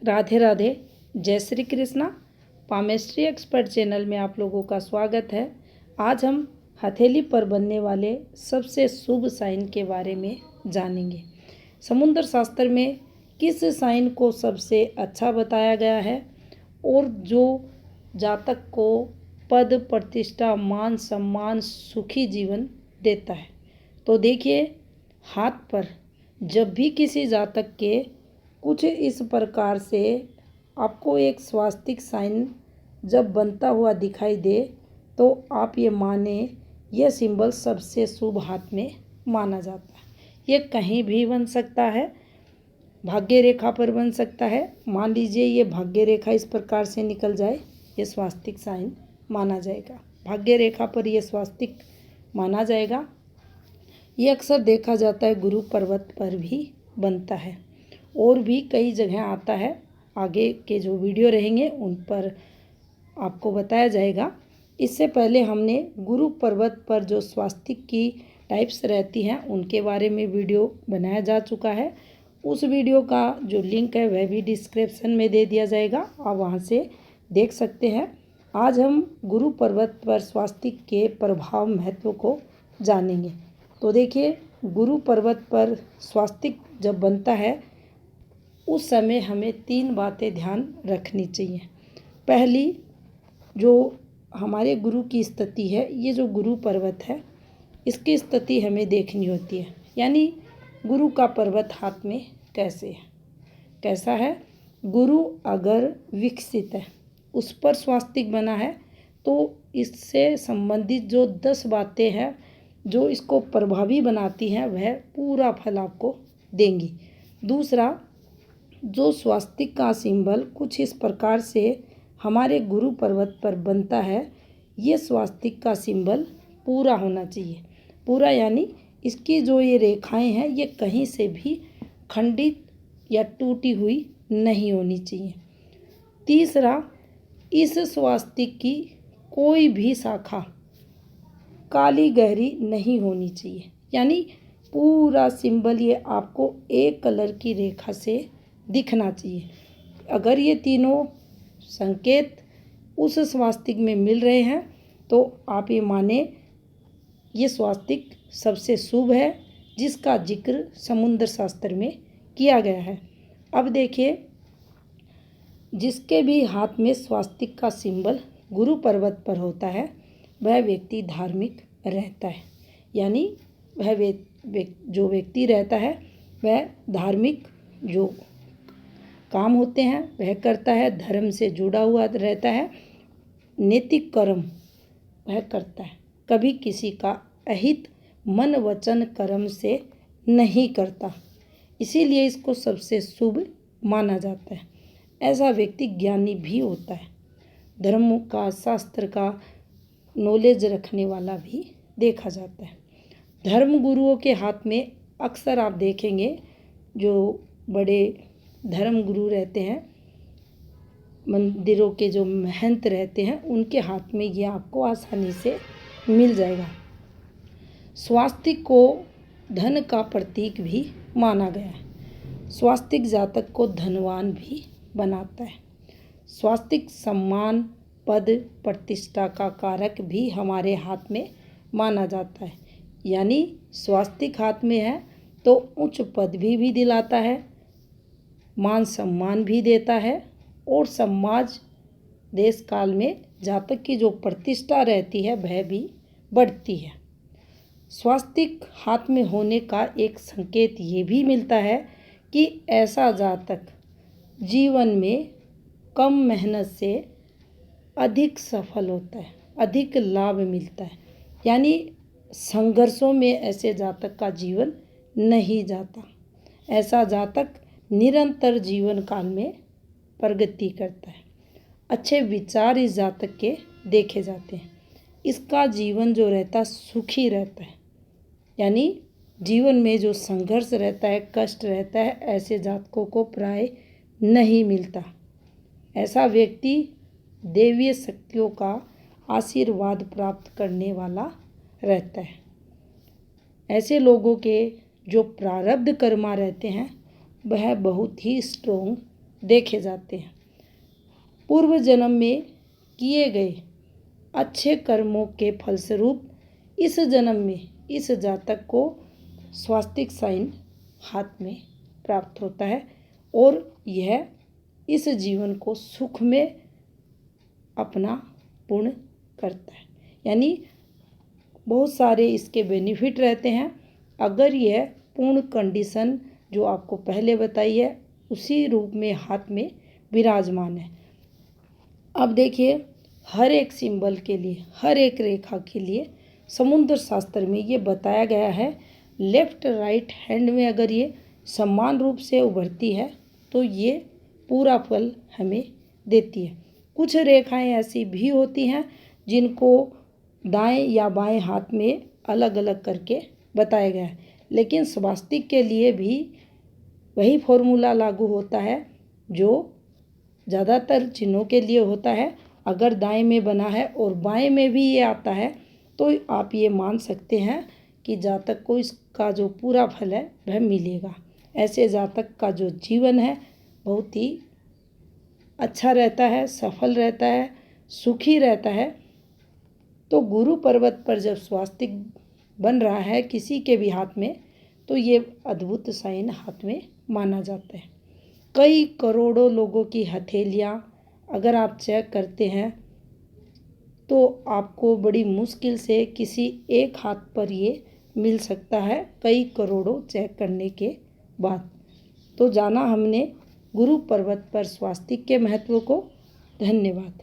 राधे राधे। जय Shri Krishna. Palmistry expert channel में आप लोगों का स्वागत है। आज हम हथेली पर बनने वाले सबसे शुभ साइन के बारे में जानेंगे। समुद्र शास्त्र में किस साइन को सबसे अच्छा बताया गया है और जो जातक को पद प्रतिष्ठा मान सम्मान सुखी जीवन देता है। तो देखिए, हाथ पर जब भी किसी जातक के कुछ इस प्रकार से आपको एक स्वास्तिक साइन जब बनता हुआ दिखाई दे तो आप ये माने यह सिंबल सबसे शुभ हाथ में माना जाता है। ये कहीं भी बन सकता है, भाग्य रेखा पर बन सकता है। मान लीजिए ये भाग्य रेखा इस प्रकार से निकल जाए, ये स्वास्तिक साइन माना जाएगा। भाग्य रेखा पर यह स्वास्तिक माना जाएगा। ये अक्सर देखा जाता है गुरु पर्वत पर भी बनता है और भी कई जगह आता है। आगे के जो वीडियो रहेंगे उन पर आपको बताया जाएगा। इससे पहले हमने गुरु पर्वत पर जो स्वास्तिक की टाइप्स रहती हैं उनके बारे में वीडियो बनाया जा चुका है। उस वीडियो का जो लिंक है वह भी डिस्क्रिप्शन में दे दिया जाएगा, आप वहां से देख सकते हैं। आज हम गुरु पर्वत पर स्वास्तिक के प्रभाव महत्व को जानेंगे। तो देखिए, गुरु पर्वत पर स्वास्तिक जब बनता है उस समय हमें 3 बातें ध्यान रखनी चाहिए। पहली, जो हमारे गुरु की स्थिति है, ये जो गुरु पर्वत है इसकी स्थिति हमें देखनी होती है। यानी गुरु का पर्वत हाथ में कैसा है। गुरु अगर विकसित है, उस पर स्वास्तिक बना है, तो इससे संबंधित जो 10 बातें हैं जो इसको प्रभावी बनाती हैं वह पूरा फल आपको देंगी। दूसरा, जो स्वास्तिक का सिंबल कुछ इस प्रकार से हमारे गुरु पर्वत पर बनता है, ये स्वास्तिक का सिंबल पूरा होना चाहिए। पूरा यानी इसकी जो ये रेखाएं हैं ये कहीं से भी खंडित या टूटी हुई नहीं होनी चाहिए। तीसरा, इस स्वास्तिक की कोई भी शाखा काली गहरी नहीं होनी चाहिए। यानी पूरा सिंबल ये आपको एक कलर की रेखा से दिखना चाहिए। अगर ये तीनों संकेत उस स्वास्तिक में मिल रहे हैं तो आप ये माने ये स्वास्तिक सबसे शुभ है, जिसका जिक्र समुद्र शास्त्र में किया गया है। अब देखिए, जिसके भी हाथ में स्वास्तिक का सिंबल गुरु पर्वत पर होता है वह व्यक्ति धार्मिक रहता है। यानी वह जो व्यक्ति रहता है वह धार्मिक जो काम होते हैं वह करता है, धर्म से जुड़ा हुआ रहता है, नैतिक कर्म वह करता है, कभी किसी का अहित मन वचन कर्म से नहीं करता। इसीलिए इसको सबसे शुभ माना जाता है। ऐसा व्यक्ति ज्ञानी भी होता है, धर्म का शास्त्र का नॉलेज रखने वाला भी देखा जाता है। धर्म गुरुओं के हाथ में अक्सर आप देखेंगे, जो बड़े धर्म गुरु रहते हैं, मंदिरों के जो महंत रहते हैं, उनके हाथ में ये आपको आसानी से मिल जाएगा। स्वास्तिक को धन का प्रतीक भी माना गया है। स्वास्तिक जातक को धनवान भी बनाता है। स्वास्तिक सम्मान पद प्रतिष्ठा का कारक भी हमारे हाथ में माना जाता है। यानी स्वास्तिक हाथ में है तो उच्च पद भी दिलाता है, मान सम्मान भी देता है और समाज देश काल में जातक की जो प्रतिष्ठा रहती है वह भी बढ़ती है। स्वास्तिक हाथ में होने का एक संकेत ये भी मिलता है कि ऐसा जातक जीवन में कम मेहनत से अधिक सफल होता है, अधिक लाभ मिलता है। यानी संघर्षों में ऐसे जातक का जीवन नहीं जाता। ऐसा जातक निरंतर जीवन काल में प्रगति करता है। अच्छे विचार इस जातक के देखे जाते हैं। इसका जीवन जो रहता सुखी रहता है। यानी जीवन में जो संघर्ष रहता है, कष्ट रहता है, ऐसे जातकों को प्राय नहीं मिलता। ऐसा व्यक्ति देवीय शक्तियों का आशीर्वाद प्राप्त करने वाला रहता है। ऐसे लोगों के जो प्रारब्ध कर्मा रहते हैं वह बहुत ही स्ट्रोंग देखे जाते हैं। पूर्व जन्म में किए गए अच्छे कर्मों के फलस्वरूप इस जन्म में इस जातक को स्वास्तिक साइन हाथ में प्राप्त होता है और यह इस जीवन को सुख में अपना पूर्ण करता है। यानी बहुत सारे इसके बेनिफिट रहते हैं अगर यह पूर्ण कंडीशन जो आपको पहले बताई है उसी रूप में हाथ में विराजमान है। अब देखिए, हर एक सिंबल के लिए, हर एक रेखा के लिए समुद्र शास्त्र में ये बताया गया है, लेफ्ट राइट हैंड में अगर ये समान रूप से उभरती है तो ये पूरा फल हमें देती है। कुछ रेखाएं ऐसी भी होती हैं जिनको दाएं या बाएं हाथ में अलग अलग करके बताया गया है, लेकिन स्वास्तिक के लिए भी वही फॉर्मूला लागू होता है जो ज़्यादातर चिन्हों के लिए होता है। अगर दाएं में बना है और बाएं में भी ये आता है तो आप ये मान सकते हैं कि जातक को इसका जो पूरा फल है वह मिलेगा। ऐसे जातक का जो जीवन है बहुत ही अच्छा रहता है, सफल रहता है, सुखी रहता है। तो गुरु पर्वत पर जब स्वास्तिक बन रहा है किसी के भी हाथ में तो ये अद्भुत साइन हाथ में माना जाता है। कई करोड़ों लोगों की हथेलियाँ अगर आप चेक करते हैं तो आपको बड़ी मुश्किल से किसी एक हाथ पर ये मिल सकता है कई करोड़ों चेक करने के बाद। तो जाना हमने गुरु पर्वत पर स्वास्तिक के महत्व को। धन्यवाद।